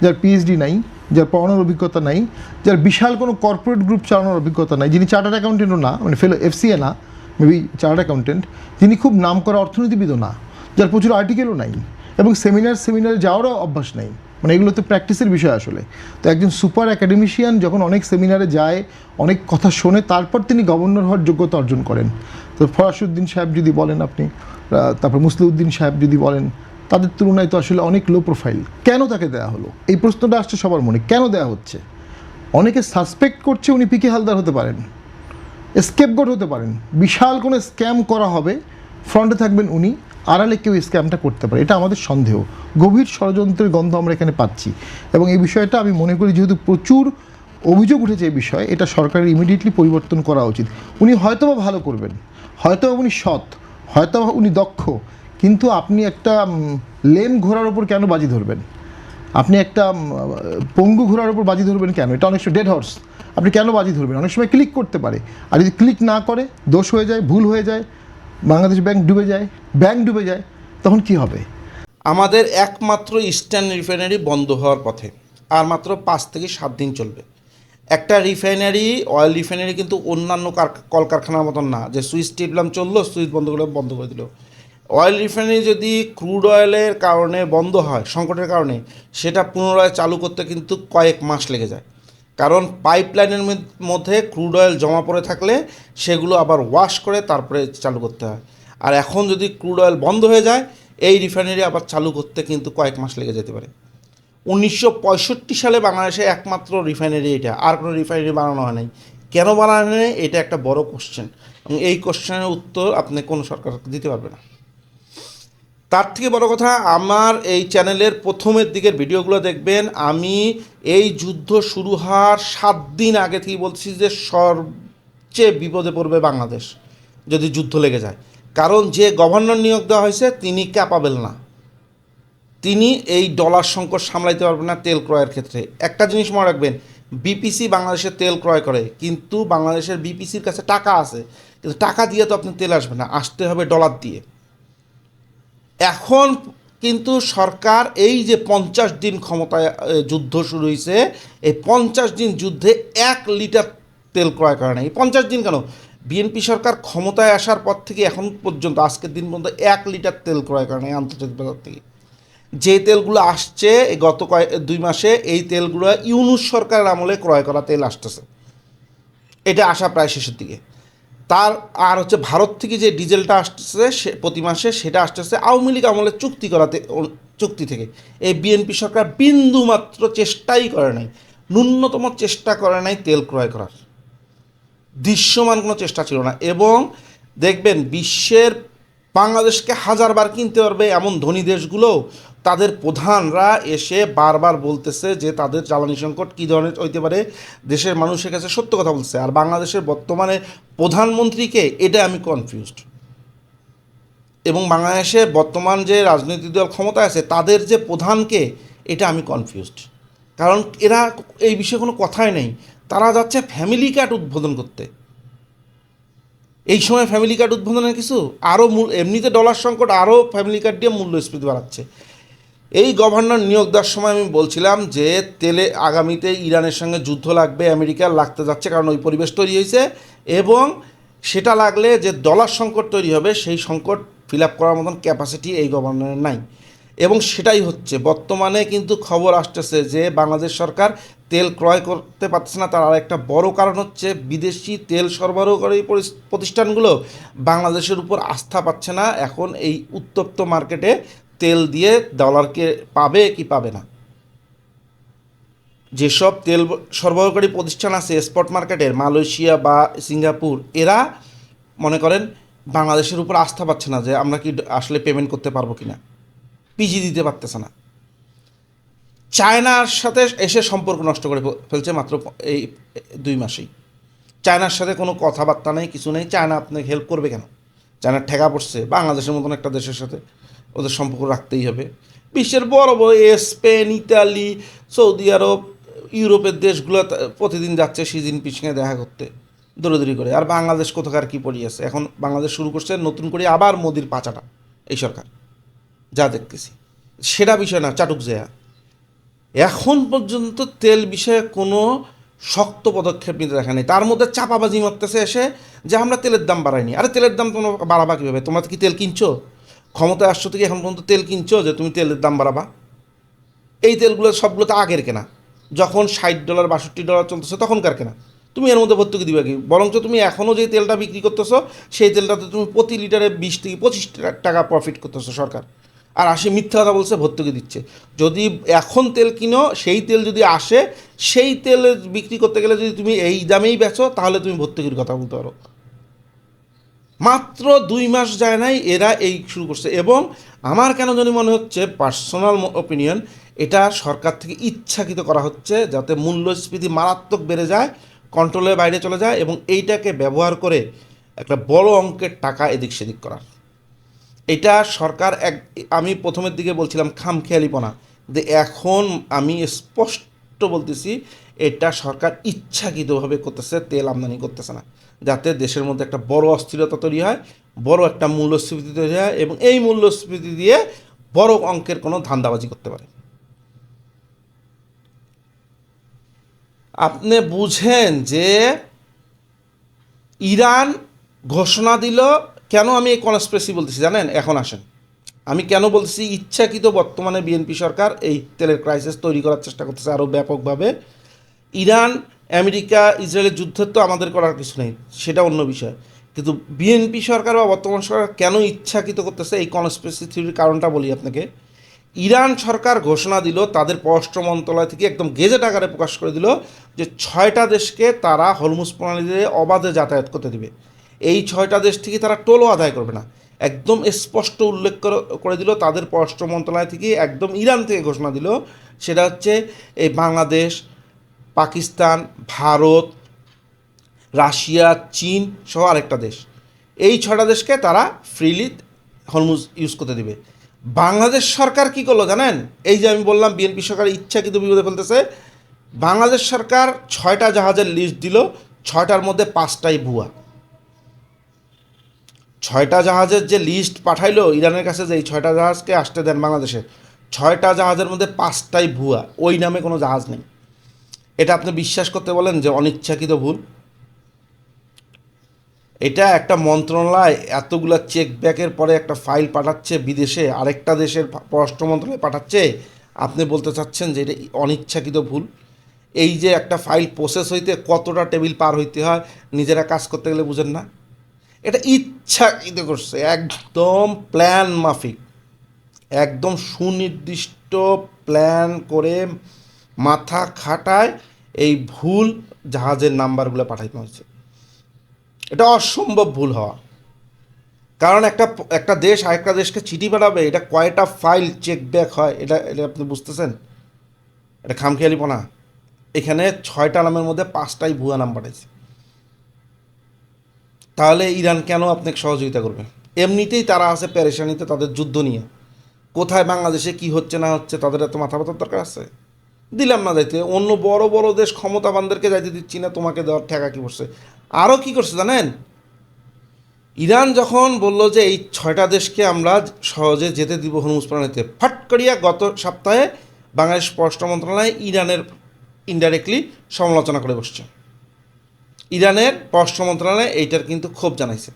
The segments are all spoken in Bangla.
যার পিএইচডি নাই, যার পড়ানোর অভিজ্ঞতা নাই, যার বিশাল কোনো কর্পোরেট গ্রুপ চালানোর অভিজ্ঞতা নাই, যিনি চার্টার্ড অ্যাকাউন্টেন্টও না, মানে ফেলো এফসিএ না, মেবি চার্টার্ড অ্যাকাউন্টেন্ট, যিনি খুব নাম করা অর্থনীতিবিদও না, যার প্রচুর আর্টিকেলও নাই, এবং সেমিনারে যাওয়ারও অভ্যাস নাই, মানে এগুলো তো প্র্যাকটিসের বিষয় আসলে। তো একজন সুপার অ্যাকাডেমিশিয়ান যখন অনেক সেমিনারে যায়, অনেক কথা শোনে, তারপর তিনি গভর্নর হওয়ার যোগ্যতা অর্জন করেন। তো ফরাসউদ্দিন সাহেব যদি বলেন আপনি, তারপর মুসলিউদ্দিন সাহেব যদি বলেন, তাদের তুলনায় তো আসলে অনেক লো প্রোফাইল। কেন তাকে দেওয়া হলো, এই প্রশ্নটা আসছে সবার মনে, কেন দেওয়া হচ্ছে? অনেকে সাসপেক্ট করছে উনি পিকে হালদার হতে পারেন, স্কেপগোট হতে পারেন, বিশাল কোনো স্ক্যাম করা হবে, ফ্রন্টে থাকবেন উনি, আড়ালে কেউ স্ক্যামটা করতে পারে, এটা আমাদের সন্দেহ। গভীর ষড়যন্ত্রের গন্ধ আমরা এখানে পাচ্ছি, এবং এই বিষয়টা আমি মনে করি যেহেতু প্রচুর অভিযোগ উঠেছে এই বিষয়ে, এটা সরকারের ইমিডিয়েটলি পরিবর্তন করা উচিত। উনি হয়তোবা ভালো করবেন, হয়তোবা উনি সৎ, হয়তোবা উনি দক্ষ, কিন্তু আপনি একটা লেম ঘোড়ার ওপর কেন বাজি ধরবেন? আপনি একটা পঙ্গু ঘোড়ার ওপর বাজি ধরবেন কেন? এটা অনেক সময় ডেড হর্স, আপনি কেন বাজি ধরবেন? অনেক সময় ক্লিক করতে পারে, আর যদি ক্লিক না করে, দোষ হয়ে যায়, ভুল হয়ে যায়, বাংলাদেশ ব্যাংক ডুবে যায়, তখন কি হবে? আমাদের একমাত্র ইস্টার্ন রিফাইনারি বন্ধ হওয়ার পথে, আর মাত্র 5 থেকে 7 দিন চলবে। একটা রিফাইনারি, অয়েল রিফাইনারি কিন্তু অন্যান্য কলকারখানার মতন না যে সুইচ টিপলাম চললো, সুইচ বন্ধ করে দিল। অয়েল রিফাইনারি যদি ক্রুড অয়েলের কারণে বন্ধ হয়, সংকটের কারণে, সেটা পুনরায় চালু করতে কিন্তু কয়েক মাস লেগে যায়। কারণ পাইপলাইনের মধ্যে ক্রুড অয়েল জমা পড়ে থাকলে সেগুলো আবার ওয়াশ করে তারপরে চালু করতে হয়। আর এখন যদি ক্রুড অয়েল বন্ধ হয়ে যায়, এই রিফাইনারি আবার চালু করতে কিন্তু কয়েক মাস লেগে যেতে পারে। 1965 সালে বাংলাদেশে একমাত্র রিফাইনারি এটা, আর কোনো রিফাইনারি বানানো হয় নাই। কেন বানানো নেই, এটা একটা বড় কোশ্চেন, এবং এই কোশ্চেনের উত্তর আপনি কোনো সরকার দিতে পারবে না। তার থেকে বড় কথা, আমার এই চ্যানেলের প্রথমের দিকের ভিডিওগুলো দেখবেন। আমি এই যুদ্ধ শুরু হওয়ার 7 দিন আগে থেকেই বলছি যে সবচেয়ে বিপদে পড়বে বাংলাদেশ যদি যুদ্ধ লেগে যায়। কারণ যে গভর্নর নিয়োগ দেওয়া হয়েছে তিনি ক্যাপাবেল না, তিনি এই ডলার সংকট সামলাইতে পারবেন না তেল ক্রয়ের ক্ষেত্রে। একটা জিনিস মনে রাখবেন, বিপিসি বাংলাদেশের তেল ক্রয় করে, কিন্তু বাংলাদেশের বিপিসির কাছে টাকা আছে, কিন্তু টাকা দিয়ে তো আপনি তেল আসবে না, আসতে হবে ডলার দিয়ে। এখন কিন্তু সরকার এই যে 50 দিন ক্ষমতায় যুদ্ধ শুরু হয়েছে, এই 50 দিন যুদ্ধে 1 লিটার তেল ক্রয় করে না। এই 50 দিন কেন, বিএনপি সরকার ক্ষমতায় আসার পর থেকে এখন পর্যন্ত, আজকের দিন পর্যন্ত 1 লিটার তেল ক্রয় করে না আন্তর্জাতিক বাজার থেকে। যে তেলগুলো আসছে এই গত 2 মাসে, এই তেলগুলো ইউনূস সরকারের আমলে ক্রয় করা তেল আসতেছে, এটা আসা প্রায় শেষের দিকে। তার আর হচ্ছে ভারত থেকে যে ডিজেলটা আসতেছে সে প্রতি মাসে, সেটা আসতেছে আওয়ামী লীগ আমলে চুক্তি থেকে। এই বিএনপি সরকার বিন্দুমাত্র চেষ্টাই করে নাই, ন্যূনতম চেষ্টা করে নাই তেল ক্রয় করার, দৃশ্যমান কোনো চেষ্টা ছিল না। এবং দেখবেন বিশ্বের বাংলাদেশকে 1000 বার কিনতে পারবে এমন ধনী দেশগুলো, তাদের প্রধানরা এসে বারবার বলতেছে যে তাদের জ্বালানি সংকট কী ধরনের হইতে পারে, দেশের মানুষের কাছে সত্য কথা বলছে। আর বাংলাদেশের বর্তমানে প্রধানমন্ত্রীকে, এটা আমি কনফিউজড। এবং বাংলাদেশে বর্তমান যে রাজনৈতিক দল ক্ষমতায় আছে তাদের যে প্রধানকে, এটা আমি কনফিউজড। কারণ এরা এই বিষয়ে কোনো কথাই নেই, তারা যাচ্ছে ফ্যামিলি কার্ড উদ্বোধন করতে। এই সময় ফ্যামিলি কার্ড উদ্বোধনের কিছু, আরও এমনিতে ডলার সংকট, আরও ফ্যামিলি কার্ড দিয়ে মূল্যস্ফীতি বাড়াচ্ছে। এই গভর্নর নিয়োগ দেওয়ার সময় আমি বলছিলাম যে তেলে আগামীতে ইরানের সঙ্গে যুদ্ধ লাগবে, আমেরিকার লাগতে যাচ্ছে, কারণ ওই পরিবেশ তৈরি হয়েছে, এবং সেটা লাগলে যে ডলার সংকট তৈরি হবে, সেই সংকট ফিল আপ করার মতন ক্যাপাসিটি এই গভর্নরের নাই। এবং সেটাই হচ্ছে বর্তমানে কিন্তু খবর আসতেছে যে বাংলাদেশ সরকার তেল ক্রয় করতে পারছে না। তার আরেকটা বড় কারণ হচ্ছে বিদেশি তেল সরবরাহকারী প্রতিষ্ঠানগুলো বাংলাদেশের উপর আস্থা পাচ্ছে না। এখন এই উত্তপ্ত মার্কেটে তেল দিয়ে ডলারকে পাবে কি পাবে না। যেসব তেল সরবরাহকারী প্রতিষ্ঠান আছে স্পট মার্কেটের, মালয়েশিয়া বা সিঙ্গাপুর, এরা মনে করেন বাংলাদেশের উপর আস্থা পাচ্ছে না যে আমরা কি আসলে পেমেন্ট করতে পারবো কি না, পিজি দিতে পারতেছে না। চায়নার সাথে এসে সম্পর্ক নষ্ট করে ফেলছে মাত্র এই 2 মাসেই। চায়নার সাথে কোনো কথাবার্তা নেই, কিছু নেই। চায়না আপনাকে হেল্প করবে কেন? চায়নার ঠেকা পড়ছে বাংলাদেশের মতন একটা দেশের সাথে, ওদের সম্পর্ক রাখতেই হবে। বিশ্বের বড় বড় স্পেন, ইতালি, সৌদি আরব, ইউরোপের দেশগুলো প্রতিদিন যাচ্ছে শি জিনপিংয়ে দেখা করতে দৌড়াদৌড়ি করে। আর বাংলাদেশ কোথাকার কী পড়িয়েছে। এখন বাংলাদেশ শুরু করছে নতুন করে আবার মোদির পাচাটা, এই সরকার যা দেখতেছি। সেটা বিষয় না, চাটুক জেয়া। এখন পর্যন্ত তেল বিষয়ে কোনো শক্ত পদক্ষেপ নিতে দেখা নেই। তার মধ্যে চাপাবাজি মারতেছে এসে যে আমরা তেলের দাম বাড়াইনি। আরে তেলের দাম তোমরা বাড়াবা কীভাবে? তোমরা কি তেল কিনছো? ক্ষমতায় আসছো থেকে এখন পর্যন্ত তেল কিনছো যে তুমি তেলের দাম বাড়াবা? এই তেলগুলো সবগুলো তো আগের কেনা, যখন $60 $62 চলতেছে তখনকার কেনা। তুমি এর মধ্যে ভর্তুকি দিবে কি? বরঞ্চ তুমি এখনও যে তেলটা বিক্রি করতেছো সেই তেলটাতে তুমি প্রতি লিটারে 20 থেকে 25 টাকা প্রফিট করতেছো সরকার, আর আসে মিথ্যা কথা বলছে ভর্তুকি দিচ্ছে। যদি এখন তেল কিনো, সেই তেল যদি আসে, সেই তেল বিক্রি করতে গেলে যদি তুমি এই দামেই বেচো তাহলে তুমি ভর্তুকির কথা বলতে পারো। মাত্র 2 মাস যায় নাই এরা এই শুরু করছে, এবং আমার কেন জানি মনে হচ্ছে, পার্সোনাল ওপিনিয়ন, এটা সরকার থেকে ইচ্ছাকৃত করা হচ্ছে যাতে মূল্যস্ফীতি মারাত্মক বেড়ে যায়, কন্ট্রোলের বাইরে চলে যায়, এবং এইটাকে ব্যবহার করে একটা বড় অঙ্কের টাকা এদিক সেদিক করার। এটা সরকার আমি প্রথমের দিকে বলছিলাম খামখেয়ালিপনা, যে এখন আমি স্পষ্ট বলতেছি এটা সরকার ইচ্ছাকৃতভাবে করতেছে, তেল আমদানি করতেছে না, যাতে দেশের মধ্যে একটা বড় অস্থিরতা তৈরি হয়, বড় একটা মূল্যস্ফীতি তৈরি হয়, এবং এই মূল্যস্ফীতি দিয়ে বড় অঙ্কের কোনো ধান্দাবাজি করতে পারে। আপনি বুঝেন যে ইরান ঘোষণা দিল, কেন আমি এই কনস্পিরেসি বলতেছি জানেন? এখন আসেন, আমি কেন বলতেছি ইচ্ছাকৃত বর্তমানে বিএনপি সরকার এই তেলের ক্রাইসিস তৈরি করার চেষ্টা করতেছে আরও ব্যাপকভাবে। ইরান আমেরিকা ইসরায়েলের যুদ্ধের তো আমাদের করার কিছু নেই, সেটা অন্য বিষয়, কিন্তু বিএনপি সরকার বা বর্তমান সরকার কেন ইচ্ছাকৃত করতেছে এই কনস্পিরেসি থিওরির কারণটা বলি আপনাকে। ইরান সরকার ঘোষণা দিল, তাদের পররাষ্ট্র মন্ত্রণালয় থেকে একদম গেজেট আকারে প্রকাশ করে দিল যে 6টা দেশকে তারা হরমুজ প্রণালী দিয়ে অবাধে যাতায়াত করতে দিবে। এই 6টা দেশ থেকে তারা টোলও আদায় করবে না, একদম স্পষ্ট উল্লেখ করে দিল তাদের পররাষ্ট্র মন্ত্রণালয় থেকে, একদম ইরান থেকে ঘোষণা দিল। সেটা হচ্ছে এই বাংলাদেশ, পাকিস্তান, ভারত, রাশিয়া, চীন সহ আরেকটা দেশ, এই 6টা দেশকে তারা ফ্রিলি হরমুজ ইউজ করতে দিবে। বাংলাদেশ সরকার কি করলো জানেন? এই যে আমি বললাম বিএনপি সরকার ইচ্ছাকৃত বিপদে ফেলতেছে, বাংলাদেশ সরকার 6টা জাহাজের লিস্ট দিল, 6টার মধ্যে 5টাই ভুয়া। 6টা জাহাজের যে লিস্ট পাঠাইলো ইরানের কাছে, যে এই 6টা জাহাজকে আসতে দেন বাংলাদেশে, 6টা জাহাজের মধ্যে 5টাই ভুয়া, ওই নামে কোনো জাহাজ নেই। এটা আপনি বিশ্বাস করতে বলেন যে অনিচ্ছাকৃত ভুল? এটা একটা মন্ত্রণালয় এতগুলা চেক ব্যাকের পরে একটা ফাইল পাঠাচ্ছে বিদেশে, আরেকটা দেশের পররাষ্ট্র মন্ত্রণালয় পাঠাচ্ছে, আপনি বলতে চাচ্ছেন যে এটা অনিচ্ছাকৃত ভুল? এই যে একটা ফাইল প্রসেস হইতে কতটা টেবিল পার হইতে হয় নিজেরা কাজ করতে গেলে বুঝেন না? এটা ইচ্ছাকৃত করছে, একদম প্ল্যান মাফিক, একদম সুনির্দিষ্ট প্ল্যান করে মাথা খাটায় এই ভুল জাহাজের নাম্বারগুলো পাঠাইতে হয়েছে। এটা অসম্ভব ভুল হওয়া, কারণ একটা দেশ আরেকটা দেশকে চিঠি পাঠাবে, এটা কয়টা ফাইল চেক ব্যাক হয়, এটা এটা আপনি বুঝতেছেন? এটা খামখেয়ালিপনা। এখানে 6টা নামের মধ্যে 5টাই ভুয়া নাম পাঠাইছে। তাহলে ইরান কেন আপনাকে সহযোগিতা করবে? এমনিতেই তারা আছে পেরেশানিতে তাদের যুদ্ধ নিয়ে, কোথায় বাংলাদেশে কি হচ্ছে না হচ্ছে তাদের এত মাথা ব্যথার দরকার আছে? দিলাম না যাইতে, অন্য বড় বড় দেশ ক্ষমতাবানদেরকে যাইতে দিচ্ছি না, তোমাকে দেওয়ার ঠেকা কী করছে? আরও কী করছে জানেন? ইরান যখন বলল যে এই 6টা দেশকে আমরা সহজে যেতে দিব হরমুজ প্রণালীতে, ফট করিয়া গত সপ্তাহে বাংলাদেশ পররাষ্ট্র মন্ত্রণালয় ইরানের ইনডাইরেক্টলি সমালোচনা করে বসছে। ইরানের পররাষ্ট্র মন্ত্রণালয় এইটার কিন্তু ক্ষোভ জানাইছে,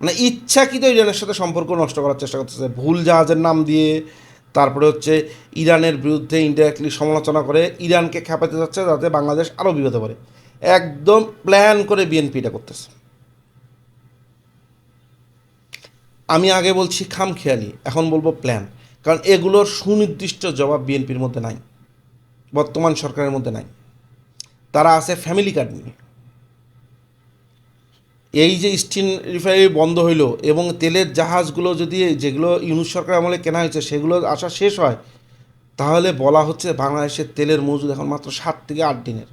মানে ইচ্ছাকৃত ইরানের সাথে সম্পর্ক নষ্ট করার চেষ্টা করতেছে ভুল জাহাজের নাম দিয়ে। তারপরে হচ্ছে ইরানের বিরুদ্ধে ইনডাইরেক্টলি সমালোচনা করে ইরানকে খেপাতে যাচ্ছে যাতে বাংলাদেশ আরও বিপদে পড়ে। একদম প্ল্যান করে বিএনপি এটা করতেছে। আমি আগে বলছি খামখেয়ালি, এখন বলবো প্ল্যান, কারণ এগুলোর সুনির্দিষ্ট জবাব বিএনপির মধ্যে নাই, বর্তমান সরকারের মধ্যে নাই। তারা আছে ফ্যামিলি কার্ড নিয়ে। এই যে স্টিল রিফাইনারি বন্ধ হইলো এবং তেলের জাহাজগুলো যদি যেগুলো ইউনূস সরকার আমলে কেনা হয়েছে সেগুলো আসা শেষ হয়, তাহলে বলা হচ্ছে বাংলাদেশের তেলের মজুদ এখন মাত্র 7 থেকে 8 দিনের।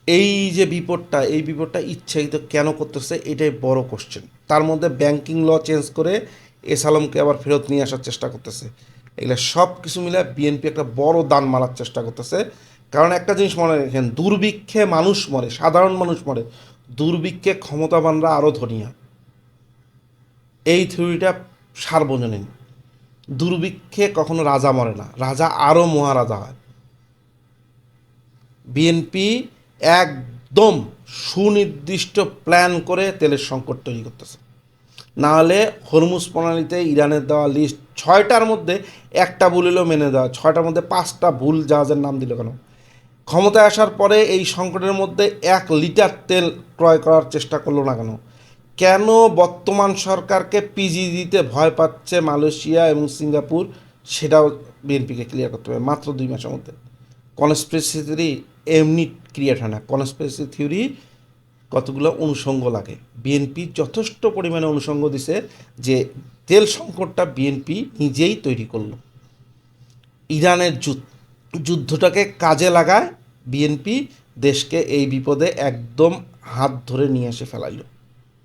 এই যে বিপদটা, এই বিপদটা ইচ্ছাকৃত কেন করতেছে এটাই বড় কোশ্চেন। তার মধ্যে ব্যাংকিং ল চেঞ্জ করে এস আলমকে আবার ফেরত নিয়ে আসার চেষ্টা করতেছে। এগুলো সব কিছু মিলে বিএনপি একটা বড় দান মারার চেষ্টা করতেছে। কারণ একটা জিনিস মনে রাখেন, দুর্ভিক্ষে মানুষ মরে, সাধারণ মানুষ মরে, দুর্ভিক্ষে ক্ষমতাবানরা আরও ধনী হয়। এই থিওরিটা সার্বজনীন, দুর্ভিক্ষে কখনো রাজা মরে না, রাজা আরও মহারাজা হয়। বিএনপি একদম সুনির্দিষ্ট প্ল্যান করে তেলের সংকট তৈরি করতেছে। নাহলে হরমুজ প্রণালীতে ইরানের দেওয়া লিস্ট 6টার মধ্যে একটা ভুল হলেও মেনে দেওয়া, 6টার মধ্যে 5টা ভুল জাহাজের নাম দিল কেন? ক্ষমতায় আসার পরে এই সংকটের মধ্যে 1 লিটার তেল ক্রয় করার চেষ্টা করলো না কেন? কেন বর্তমান সরকারকে পিজি দিতে ভয় পাচ্ছে মালয়েশিয়া এবং সিঙ্গাপুর, সেটাও বিএনপিকে ক্লিয়ার করতে হবে মাত্র 2 মাসের মধ্যে। কনস্পিরেসি থিওরি এমনি ক্রিয়েট হয় না, কনস্পিরেসি থিওরি কতগুলো অনুষঙ্গ লাগে। বিএনপি যথেষ্ট পরিমাণে অনুষঙ্গ দিছে, যে তেল সংকটটা বিএনপি নিজেই তৈরি করলো। ইরানের যুদ্ধটাকে কাজে লাগায় বিএনপি দেশকে এই বিপদে একদম হাত ধরে নিয়ে এসে ফেলাইল।